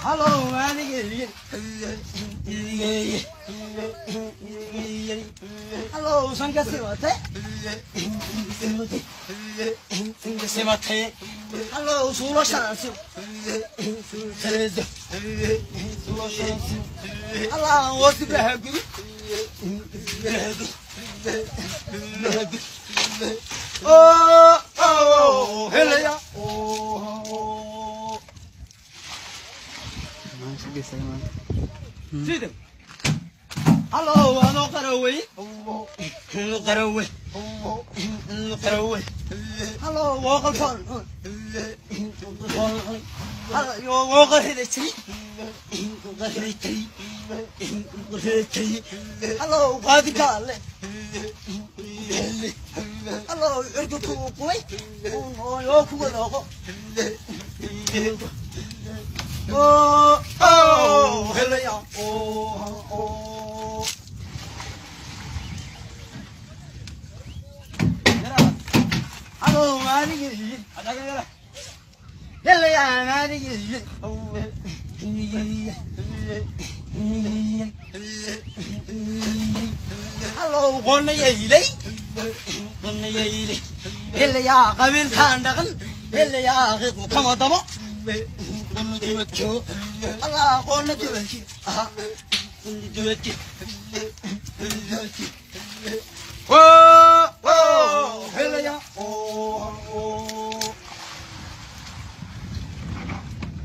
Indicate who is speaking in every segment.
Speaker 1: Hello, man. Hello, Sangasimate. Sangasimate. Hello, Suloshansu. Hello, what's the bag? Oh, hello. Oh,
Speaker 2: sige, salamat.
Speaker 1: see them. Hello, hello, Karaway. Hello, Karaway. Hello, Karaway. Hello, walk on. Hello, you walk on the tree. Hello, what do you call it? Hello, you're the cool boy. Oh, you're cool. Oh, hello, oh. Hello, man. Hello, man. Hello, one year. Hello, Gavin Kandagan. Hello, come on, Tomo. Allah, on the duty. Oh, hello, oh.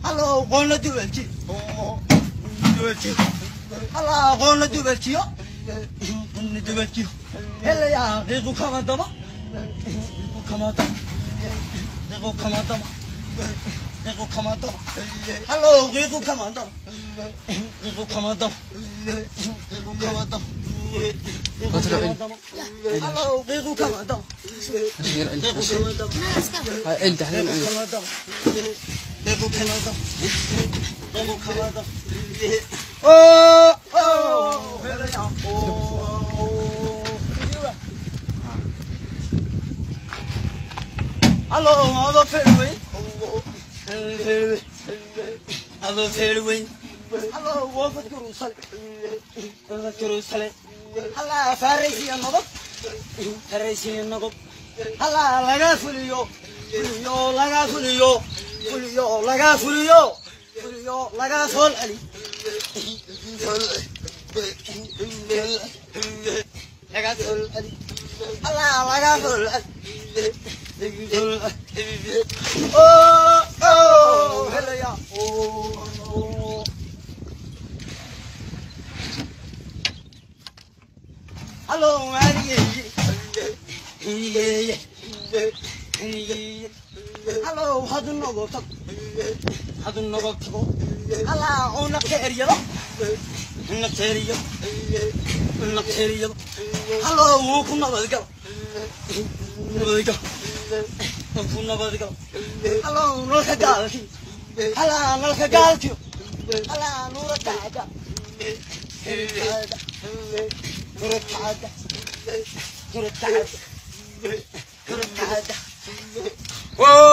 Speaker 1: Hello, on the duty. Allah, on the duty. Hello, they will come at them. Come out. They will come at them. They will come at them. Hello, they will come at them. They will come at them. They will come at them. Hello, they will come at them. They will come at them. They will come at them. Oh, hello, hello, hello, fairway. Hello, fairway. Hello, walk at Jerusalem. Jerusalem. Hello, Pharisee and Nob. Pharisee and Nob. Hello, Laga Fulio. Fulio, Laga Fulio. Fulio, Laga Fulio. Fulio, Laga Sol Ali. Laga Sol Ali. Hello, Laga Sol Ali. Oh, hello, yeah. Oh. Hello, man. Hello, how do you know about it? How do you know about it? Hello, on the carrier. On the carrier. On the carrier. Hello, come over the girl. Hello, look at that. Hello, look at that. Hello, look at that. Whoa!